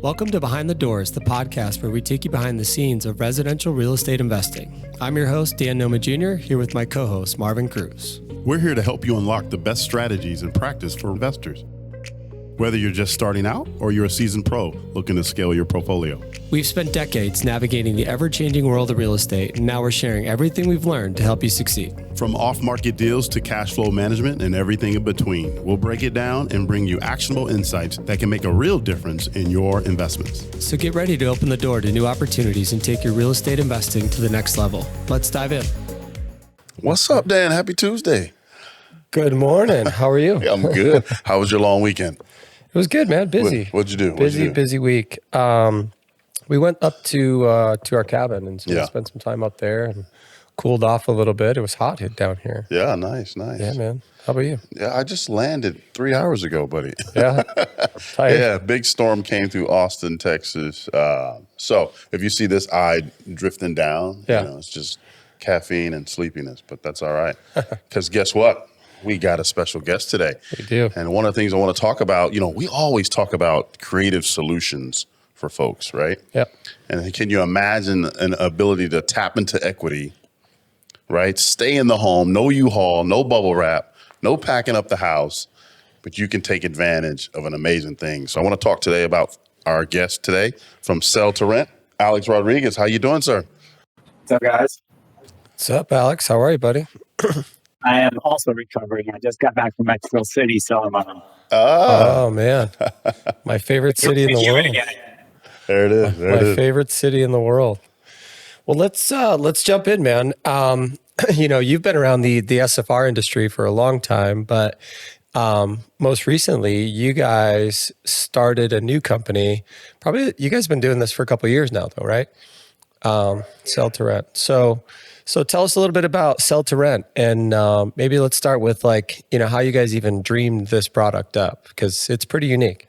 Welcome to Behind the Doors, the podcast where we take you behind the scenes of residential real estate investing. I'm your host, Dan Noma Jr., here with my co-host, Marvin Cruz. We're here to help you unlock the best strategies and practice for investors. Whether you're just starting out or you're a seasoned pro looking to scale your portfolio. We've spent decades navigating the ever-changing world of real estate, and now we're sharing everything we've learned to help you succeed. From off-market deals to cash flow management and everything in between, we'll break it down and bring you actionable insights that can make a real difference in your investments. So get ready to open the door to new opportunities and take your real estate investing to the next level. Let's dive in. What's up, Dan? Happy Tuesday. Good morning. How are you? I'm good. How was your long weekend? It was good, man. Busy. What'd you do? Busy week. We went up to our cabin and so we spent some time up there and cooled off a little bit. It was hot down here. Yeah, nice. Yeah, man. How about you? Yeah, I just landed 3 hours ago, buddy. Yeah. Yeah, big storm came through Austin, Texas. So if you see this eye drifting down, it's just caffeine and sleepiness, but that's all right. Because guess what? We got a special guest today. We do. And one of the things I want to talk about, we always talk about creative solutions for folks, right? Yep. And can you imagine an ability to tap into equity, right? Stay in the home, no U-Haul, no bubble wrap, no packing up the house, but you can take advantage of an amazing thing. So I want to talk today about our guest today from Sell2Rent, Alex Rodriguez. How you doing, sir? What's up, guys? What's up, Alex? How are you, buddy? I am also recovering. I just got back from Mexico City, so I'm Oh, man. My favorite city in the world. There it is. My favorite city in the world. Well, let's jump in, man. You've been around the SFR industry for a long time, but most recently, you guys started a new company. Probably you guys have been doing this for a couple of years now, though, right? Sell2Rent. So tell us a little bit about Sell2Rent, and maybe let's start with how you guys even dreamed this product up, because it's pretty unique.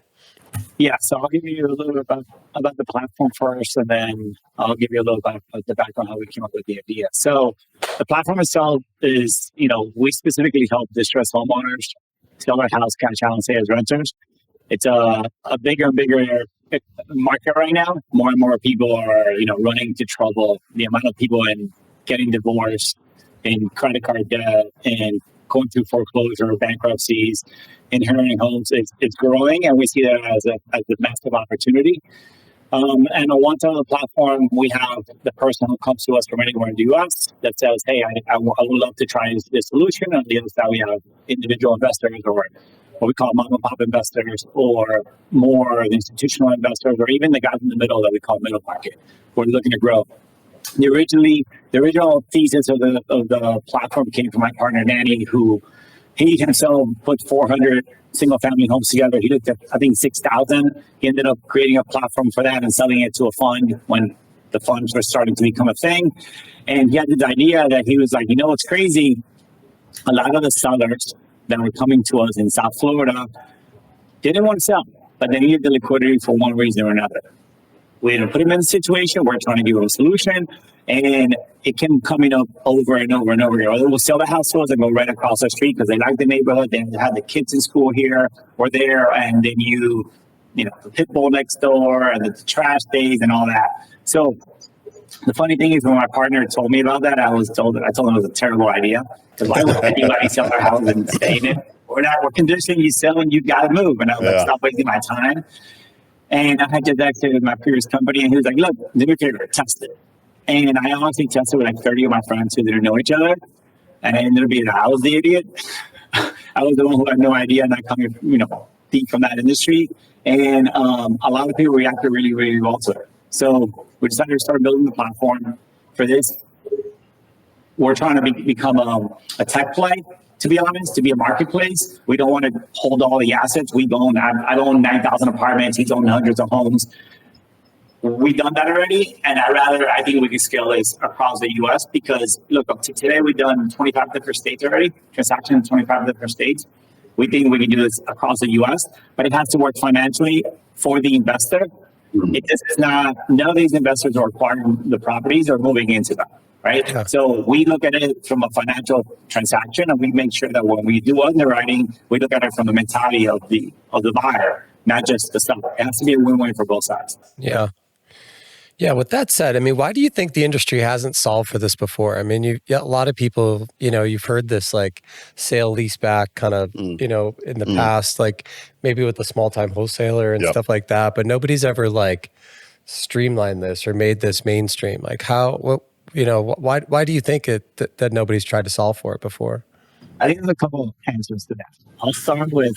Yeah, so I'll give you a little bit about the platform first, and then I'll give you a little bit about the background, how we came up with the idea. So the platform itself is, we specifically help distressed homeowners sell their house, cash out, and stay as renters. It's a bigger and bigger market right now. More and more people are, running into trouble. The amount of people getting divorced and credit card debt and going through foreclosure, bankruptcies, inheriting homes, it's growing, and we see that as a massive opportunity. And on one side of the platform, we have the person who comes to us from anywhere in the U.S. that says, hey, I would love to try this solution. On the other side, we have individual investors, or what we call mom and pop investors, or more institutional investors, or even the guys in the middle that we call middle market, who are looking to grow. The original thesis of the platform came from my partner, Danny, who he himself put 400 single-family homes together. He looked at, I think, 6,000. He ended up creating a platform for that and selling it to a fund when the funds were starting to become a thing. And he had this idea that he was like, it's crazy. A lot of the sellers that were coming to us in South Florida didn't want to sell, but they needed the liquidity for one reason or another. We had to put them in a situation, we're trying to give them a solution, and it can coming up over and over and over again. Or they will sell the house to us and go right across the street because they like the neighborhood, they had the kids in school here or there, and then the pit bull next door and the trash days and all that. So the funny thing is, when my partner told me about that, I told him it was a terrible idea. Because why would anybody sell their house and stay in it? We're conditioning you sell and you got to move. And I was like, stop wasting my time. And I had just exited my previous company, and he was like, look, do me a favor, test it. And I honestly tested with 30 of my friends who didn't know each other. And I ended up being, I was the idiot. I was the one who had no idea, not coming, deep from that industry. And a lot of people reacted really, really well to it. So we decided to start building the platform for this. We're trying to become a tech play. To be honest, to be a marketplace. We don't want to hold all the assets. I own 9,000 apartments. He's owned hundreds of homes. We've done that already. And I think we can scale this across the U.S. because, look, up to today, we've done 25 different states already, transactions in 25 different states. We think we can do this across the U.S., but it has to work financially for the investor. It is not, none of these investors are acquiring the properties or moving into them. right? Yeah. So we look at it from a financial transaction, and we make sure that when we do underwriting, we look at it from the mentality of the buyer, not just the seller. It has to be a win-win for both sides. Yeah. Yeah. With that said, I mean, why do you think the industry hasn't solved for this before? I mean, a lot of people, you've heard this like sale-leaseback kind of, in the past, like maybe with a small-time wholesaler and stuff like that, but nobody's ever like streamlined this or made this mainstream. Like why do you think that nobody's tried to solve for it before? I think there's a couple of answers to that. I'll start with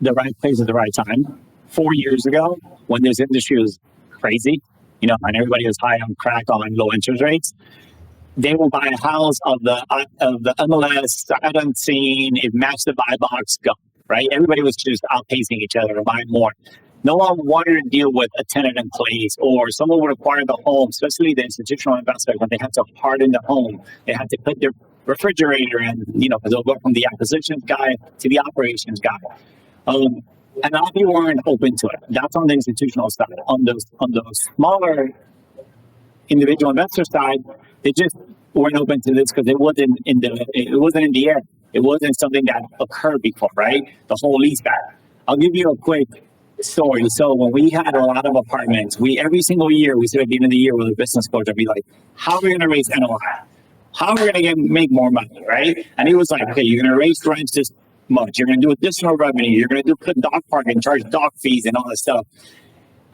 the right place at the right time. 4 years ago, when this industry was crazy, and everybody was high on crack on low interest rates, they will buy a house of the MLS, sight unseen, it matched the buy box, go, right? Everybody was just outpacing each other to buy more. No one wanted to deal with a tenant in place, or someone would acquire the home, especially the institutional investors, when they had to harden the home. They had to put their refrigerator in, because they'll go from the acquisitions guy to the operations guy. And a lot of people weren't open to it. That's on the institutional side. On those smaller individual investor side, they just weren't open to this because it wasn't in the air. It wasn't something that occurred before, right? The whole leaseback. I'll give you a quick story. So when we had a lot of apartments, every single year we said at the end of the year with a business coach, I'd be like, "How are we going to raise NOI? How are we going to make more money?" Right? And he was like, "Okay, you're going to raise rents this much. You're going to do additional revenue. You're going to put dog parking, charge dog fees, and all that stuff."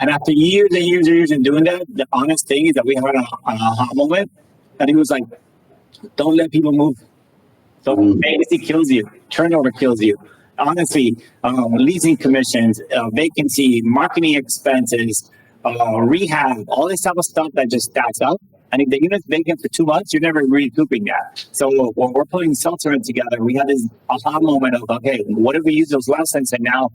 And after years and years and years of doing that, the honest thing is that we had an aha moment. And he was like, "Don't let people move. So vacancy kills you. Turnover kills you. Honestly, leasing commissions, vacancy, marketing expenses, rehab, all this type of stuff that just stacks up. And if the unit's vacant for 2 months, you're never recouping that." So when we're putting Sell2Rent together, we had this aha moment of, okay, what if we use those lessons and now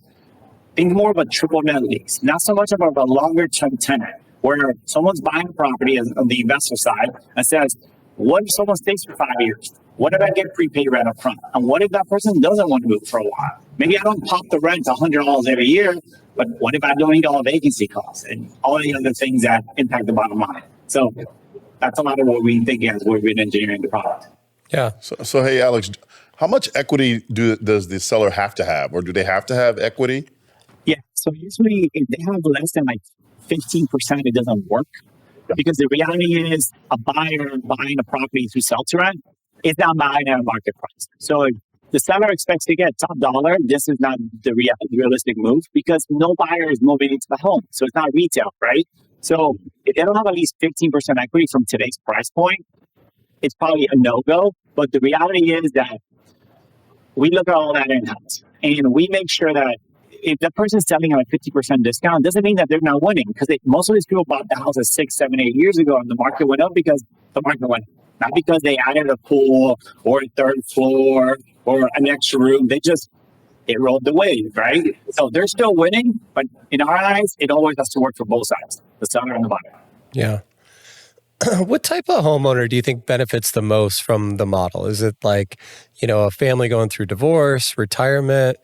think more of a triple net lease, not so much about a longer term tenant, where someone's buying property on the investor side and says, what if someone stays for 5 years? What if I get prepaid rent up front? And what if that person doesn't want to move for a while? Maybe I don't pop the rent $100 every year, but what if I don't need all the vacancy costs and all the other things that impact the bottom line? So that's a lot of what we think as we've been engineering the product. Yeah. So hey, Alex, how much equity does the seller have to have, or do they have to have equity? Yeah. So usually if they have less than like 15%, it doesn't work. Because the reality is a buyer buying a property through Sell2Rent is not buying at a market price. So if the seller expects to get top dollar, this is not the realistic move, because no buyer is moving into the home. So it's not retail, right? So if they don't have at least 15% equity from today's price point, it's probably a no-go. But the reality is that we look at all that in-house, and we make sure that if the person's selling at a 50% discount, doesn't mean that they're not winning, because most of these people bought the houses 6, 7, 8 years ago, and the market went up because the market went up. Not because they added a pool or a third floor or an extra room. It rolled the wave, right? So they're still winning, but in our eyes, it always has to work for both sides, the seller and the buyer. Yeah. What type of homeowner do you think benefits the most from the model? Is it like, a family going through divorce, retirement,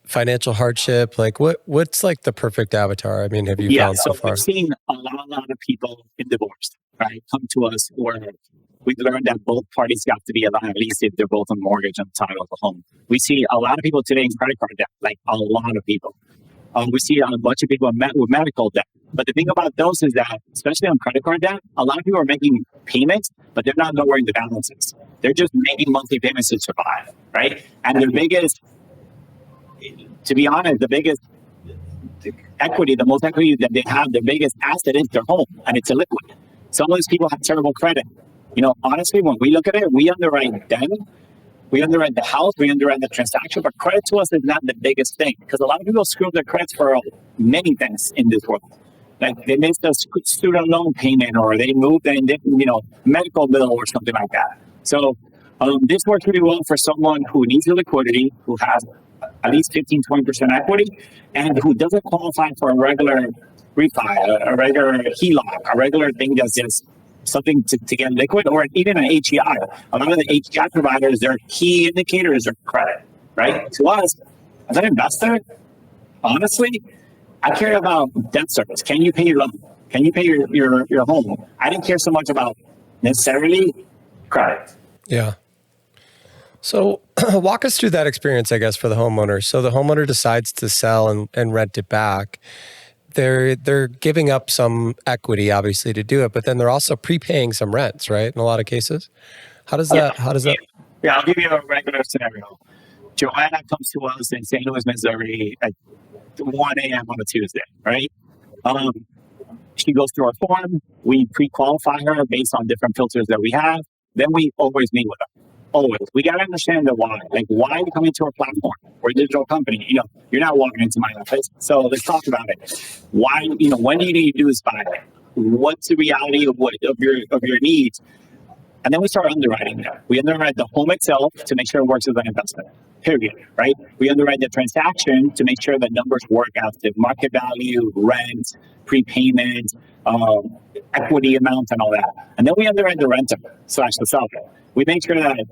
financial hardship? Like what's like the perfect avatar? I mean, have you found so far? We've seen a lot of people in divorce, right, come to us where we've learned that both parties got to be alive, at least if they're both on mortgage and title of the home. We see a lot of people today in credit card debt, like a lot of people. We see a bunch of people with medical debt. But the thing about those is that, especially on credit card debt, a lot of people are making payments, but they're not lowering the balances. They're just making monthly payments to survive, right? And their biggest, to be honest, the biggest equity, the most equity that they have, their biggest asset is their home, and it's illiquid. Some of these people have terrible credit. Honestly, when we look at it, we underwrite them. We underwrite the house, we underwrite the transaction, but credit to us is not the biggest thing, because a lot of people screw up their credits for many things in this world. Like they missed a student loan payment, or they moved and didn't, medical bill or something like that. So this works really well for someone who needs the liquidity, who has at least 15, 20% equity, and who doesn't qualify for a regular refi, a regular HELOC, a regular thing that's just something to get liquid, or even an HEI. A lot of the HEI providers, their key indicator is their credit, right? To us, as an investor, honestly, I care about debt service. Can you pay your loan? Can you pay your home? I didn't care so much about necessarily credit. Yeah. So walk us through that experience, I guess, for the homeowner. So the homeowner decides to sell and rent it back. They're giving up some equity, obviously, to do it, but then they're also prepaying some rents, right? In a lot of cases. How does that? Yeah, I'll give you a regular scenario. Joanna comes to us in St. Louis, Missouri at 1 a.m. on a Tuesday, right? She goes through our form. We pre-qualify her based on different filters that we have. Then we always meet with her. Always. We got to understand the why. Like, why are you coming to our platform? We're a digital company. You're not walking into my office. So let's talk about it. Why, when do you need to do this by? What's the reality of your needs? And then we start underwriting there. We underwrite the home itself to make sure it works as an investment, period, right? We underwrite the transaction to make sure the numbers work out to market value, rent, prepayment, equity amount, and all that. And then we underwrite the renter / the seller. We make sure that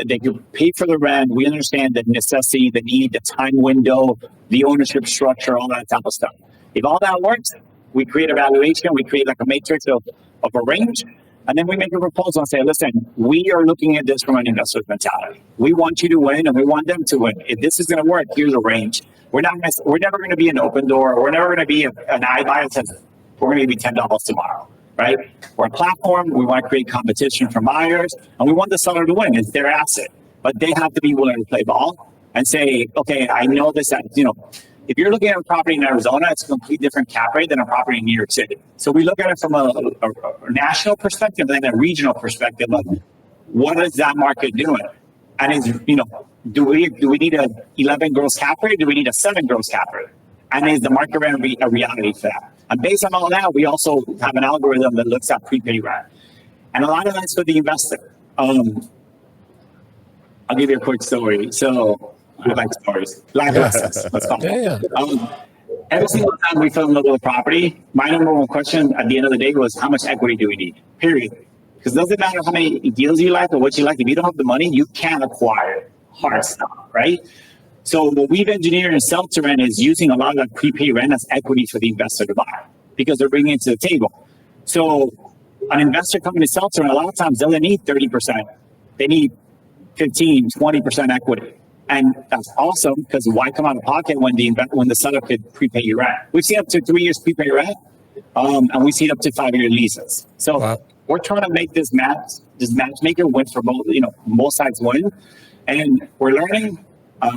they can pay for the rent. We understand the necessity, the need, the time window, the ownership structure, all that type of stuff. If all that works, we create a valuation. We create like a matrix of a range. And then we make a proposal and say, listen, we are looking at this from an investor's mentality. We want you to win and we want them to win. If this is going to work, here's a range. We're never going to be an open door. We're never going to be an iBuyer that says, we're going to give you $10 tomorrow, right? We're a platform. We want to create competition for buyers and we want the seller to win. It's their asset, but they have to be willing to play ball and say, okay, I know this, if you're looking at a property in Arizona, it's a completely different cap rate than a property in New York City. So we look at it from a national perspective and a regional perspective of what is that market doing? And do we need a 11 gross cap rate? Do we need a 7 gross cap rate? And is the market rent a reality for that? And based on all that, we also have an algorithm that looks at prepaid rent. And a lot of that's for the investor. I'll give you a quick story. So I like stories, life lessons, let's call it. Every single time we fell in love with a property, my number one question at the end of the day was, how much equity do we need? Period. Because it doesn't matter how many deals you like or what you like. If you don't have the money, you can't acquire hard stop, right? So what we've engineered in Sell2Rent is using a lot of that prepaid rent as equity for the investor to buy because they're bringing it to the table. So an investor coming to Sell2Rent, a lot of times doesn't need 30%. They need 15, 20% equity. And that's awesome because why come out of pocket when the seller could prepay your rent? We've seen up to 3 years prepay rent, and we see up to 5-year leases. So we're trying to make this matchmaker win for both sides win. And we're learning,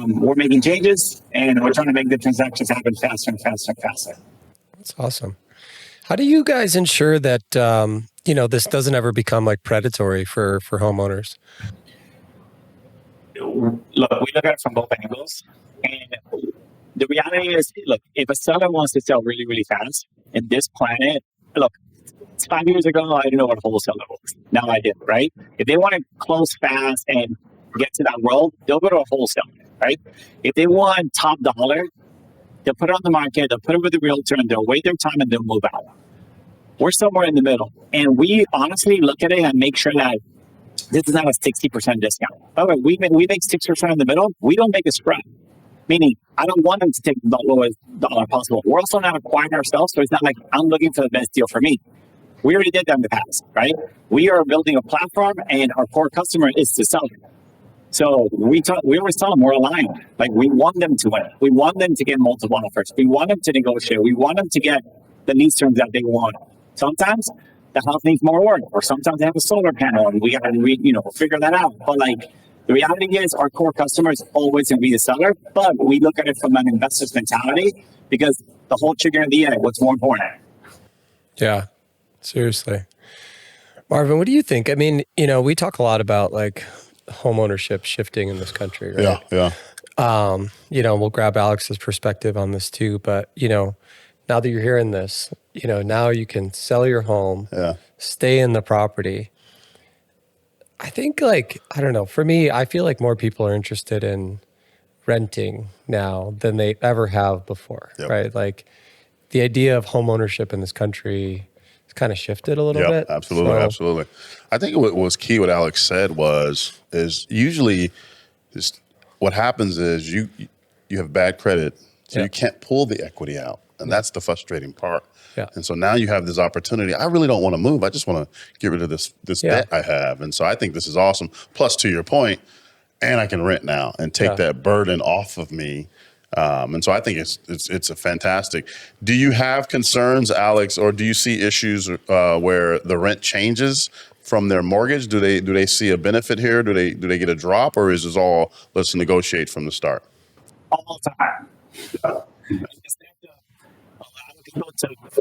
we're making changes, and we're trying to make the transactions happen faster and faster and faster. That's awesome. How do you guys ensure that this doesn't ever become like predatory for homeowners? Look, we look at it from both angles. And the reality is, look, if a seller wants to sell really, really fast in this planet, look, 5 years ago, I didn't know what a wholesaler was. Now I did, right? If they want to close fast and get to that world, they'll go to a wholesaler, right? If they want top dollar, they'll put it on the market, they'll put it with the realtor, and they'll wait their time and they'll move out. We're somewhere in the middle. And we honestly look at it and make sure that this is not a 60% discount. By the way, we make 6% in the middle. We don't make a spread. Meaning, I don't want them to take the lowest dollar possible. We're also not acquiring ourselves, so it's not like I'm looking for the best deal for me. We already did that in the past, right? We are building a platform, and our core customer is the seller. So we always tell them we're aligned. Like, we want them to win. We want them to get multiple offers. We want them to negotiate. We want them to get the lease terms that they want. Sometimes the house needs more work, or sometimes they have a solar panel, and we got to figure that out. But the reality is, our core customer is always going to be the seller, but we look at it from an investor's mentality because the whole chicken and the egg. What's more important? Yeah, seriously, Marvin. What do you think? I mean, we talk a lot about like home ownership shifting in this country, right? Yeah. We'll grab Alex's perspective on this too, but now that you're hearing this, now you can sell your home, stay in the property. I think I don't know, for me, I feel like more people are interested in renting now than they ever have before, right? Like the idea of home ownership in this country has kind of shifted a little bit. Absolutely. I think what was key, what Alex said is usually what happens is you have bad credit, so you can't pull the equity out. And that's the frustrating part. Yeah. And so now you have this opportunity. I really don't want to move. I just want to get rid of this debt I have. And so I think this is awesome. Plus, to your point, and I can rent now and take that burden off of me. And so I think it's a fantastic. Do you have concerns, Alex, or do you see issues where the rent changes from their mortgage? Do they see a benefit here? Do they get a drop, or is this all let's negotiate from the start? All the time. A lot of people take 4%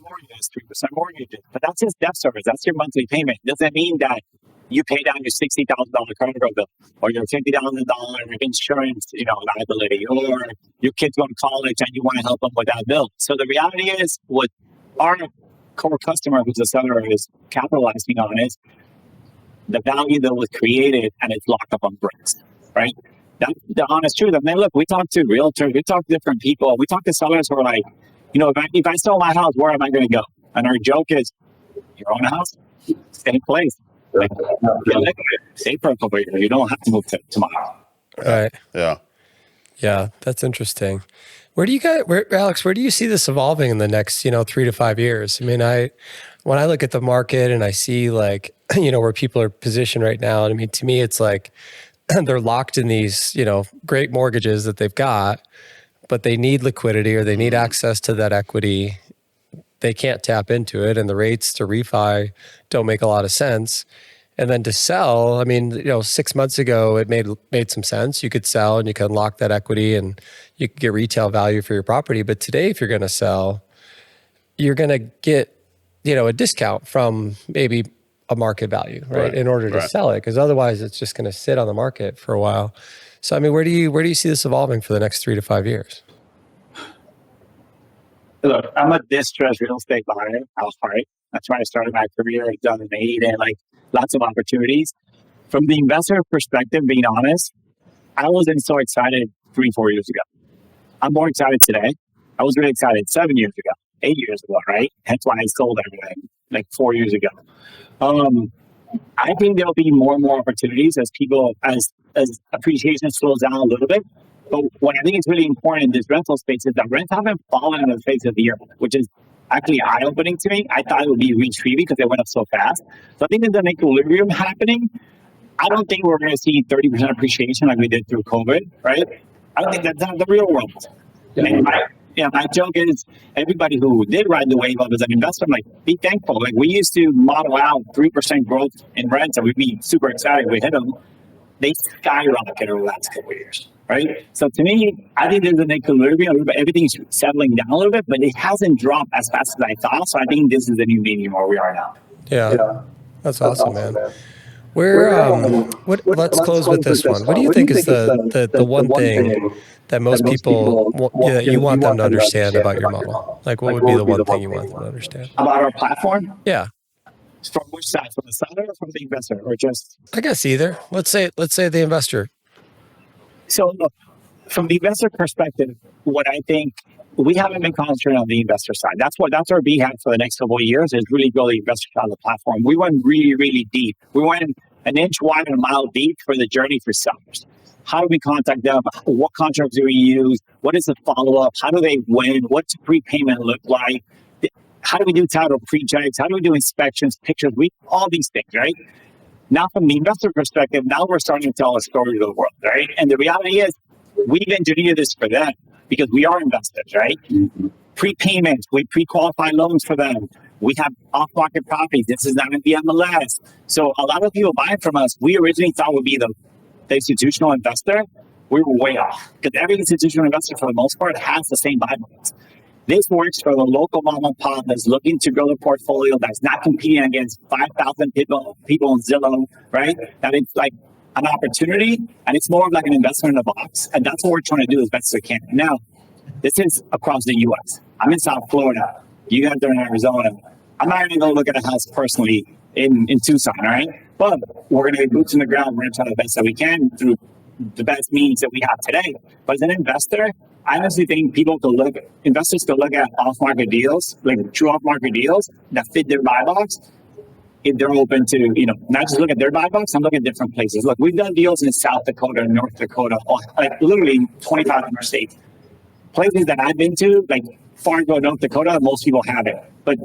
mortgages, 3% mortgages, but that's just debt service. That's your monthly payment. Doesn't mean that you pay down your $60,000 credit card bill or your $50,000 insurance, liability, or your kids go to college and you want to help them with that bill. So the reality is, what our core customer, who's a seller, is capitalizing on is the value that was created and it's locked up on bricks, right? That's the honest truth. I mean, look, we talk to realtors, we talk to different people, we talk to sellers who are like, if I sell my house, where am I going to go? And our joke is, your own house, same place. Like, stay for a couple of years. You don't have to move to tomorrow. Right. Yeah. Yeah, that's interesting. Alex, where do you see this evolving in the next, 3 to 5 years? I mean, when I look at the market and I see where people are positioned right now, and I mean, to me, it's like they're locked in these, great mortgages that they've got, but they need liquidity or they need access to that equity. They can't tap into it, and the rates to refi don't make a lot of sense. And then to sell, I mean, 6 months ago, it made some sense. You could sell and you could unlock that equity and you could get retail value for your property. But today, if you're going to sell, you're going to get, a discount from maybe a market value, right? In order to sell it, because otherwise it's just going to sit on the market for a while. So, I mean, where do you see this evolving for the next 3 to 5 years? Look, I'm a distressed real estate buyer outright. That's why I started my career at Dun & Mead, and lots of opportunities. From the investor perspective, being honest, I wasn't so excited 3-4 years ago. I'm more excited today. I was really excited 7 years ago, 8 years ago, right? Hence why I sold everything 4 years ago. I think there'll be more and more opportunities as appreciation slows down a little bit. But what I think is really important in this rental space is that rents haven't fallen on the face of the earth, which is actually eye-opening to me. I thought it would be retrieving because it went up so fast. So I think there's an equilibrium happening. I don't think we're going to see 30% appreciation like we did through COVID, right? I don't think that's not the real world. My joke is everybody who did ride the wave up as an investor, I'm like, be thankful. We used to model out 3% growth in rents and we'd be super excited if we hit them. They skyrocketed over the last couple of years, right? So to me, I think there's an equilibrium. Everything's settling down a little bit, but it hasn't dropped as fast as I thought. So I think this is the new medium where we are now. Yeah. That's awesome, man. Let's close with this one. What do you think is the one thing that most people, that you want them to understand about your model? What would be the one thing you want them to understand? About our platform? Yeah. From which side? From the seller or from the investor? Or just? I guess either. Let's say the investor. So look, from the investor perspective, what I think, we haven't been concentrating on the investor side. That's our BHAG for the next couple of years, is really grow the investor side of the platform. We went really, really deep. We went an inch wide and a mile deep for the journey for sellers. How do we contact them? What contracts do we use? What is the follow-up? How do they win? What's prepayment look like? How do we do title pre-checks? How do we do inspections, pictures? All these things, right? Now, from the investor perspective, now we're starting to tell a story to the world, right? And the reality is, we've engineered this for them because we are investors, right? Mm-hmm. Prepayments, we pre-qualify loans for them. We have off-market properties. This is not going to be MLS. So a lot of people buying from us, we originally thought would be the institutional investor. We were way off because every institutional investor, for the most part, has the same bylaws. This works for the local mom and pop that's looking to grow the portfolio, that's not competing against 5,000 people in Zillow, right? That it's like an opportunity, and it's more of like an investment in a box. And that's what we're trying to do as best as we can. Now, this is across the U.S. I'm in South Florida. You guys are in Arizona. I'm not going to go look at a house personally in Tucson, all right? But we're going to get boots on the ground. We're going to try the best that we can through the best means that we have today. But as an investor, I honestly think investors could look at off-market deals, like true off-market deals that fit their buy box. If they're open to, not just look at their buy box, I'm looking at different places. Look, we've done deals in South Dakota, North Dakota, like literally 25 different states. Places that I've been to, like Fargo, North Dakota, most people have it. But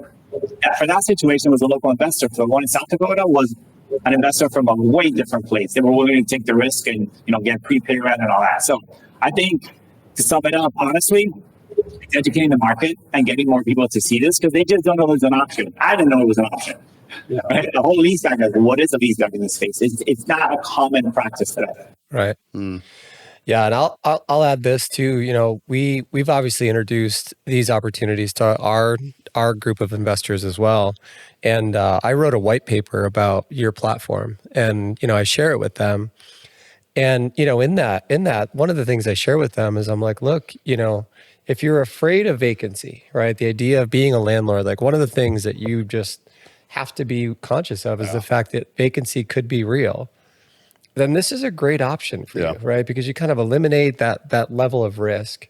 for that situation, it was a local investor. So the one in South Dakota was an investor from a way different place. They were willing to take the risk and, get prepaid rent and all that. So I think, to sum it up, honestly, it's educating the market and getting more people to see this, because they just don't know there's an option. I didn't know it was an option. Yeah. Right? The whole leaseback, like, what is a leaseback in this space? It's not a common practice today. Right. Yeah, and I'll add this too. We've obviously introduced these opportunities to our group of investors as well, and I wrote a white paper about your platform, and I share it with them. And in that, one of the things I share with them is I'm like, look, if you're afraid of vacancy, right? The idea of being a landlord, like one of the things that you just have to be conscious of is the fact that vacancy could be real. Then this is a great option for you, right? Because you kind of eliminate that level of risk.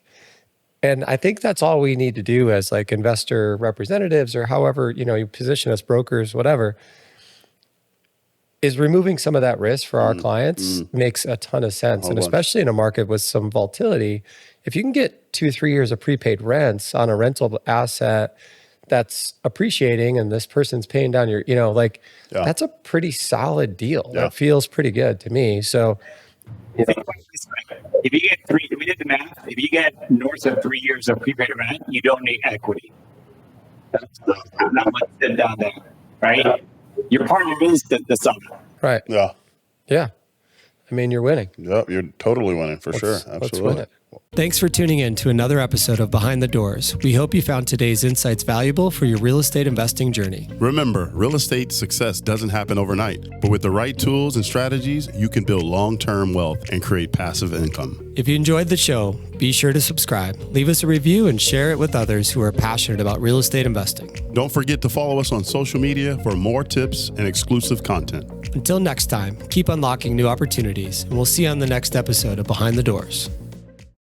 And I think that's all we need to do as like investor representatives, or however, you position us, brokers, whatever, is removing some of that risk for our clients makes a ton of sense. And especially in a market with some volatility, if you can get 2-3 years of prepaid rents on a rental asset that's appreciating and this person's paying down your, that's a pretty solid deal. That feels pretty good to me. So if you get if we did the math, if you get north of 3 years of prepaid rent, you don't need equity. That's not much sit down there, right? Your partner is the seller. Right. Yeah. Yeah. I mean, you're winning. Yep. You're totally winning for sure. Let's Absolutely. win it. Thanks for tuning in to another episode of Behind the Doors. We hope you found today's insights valuable for your real estate investing journey. Remember, real estate success doesn't happen overnight, but with the right tools and strategies, you can build long-term wealth and create passive income. If you enjoyed the show, be sure to subscribe, leave us a review, and share it with others who are passionate about real estate investing. Don't forget to follow us on social media for more tips and exclusive content. Until next time, keep unlocking new opportunities, and we'll see you on the next episode of Behind the Doors.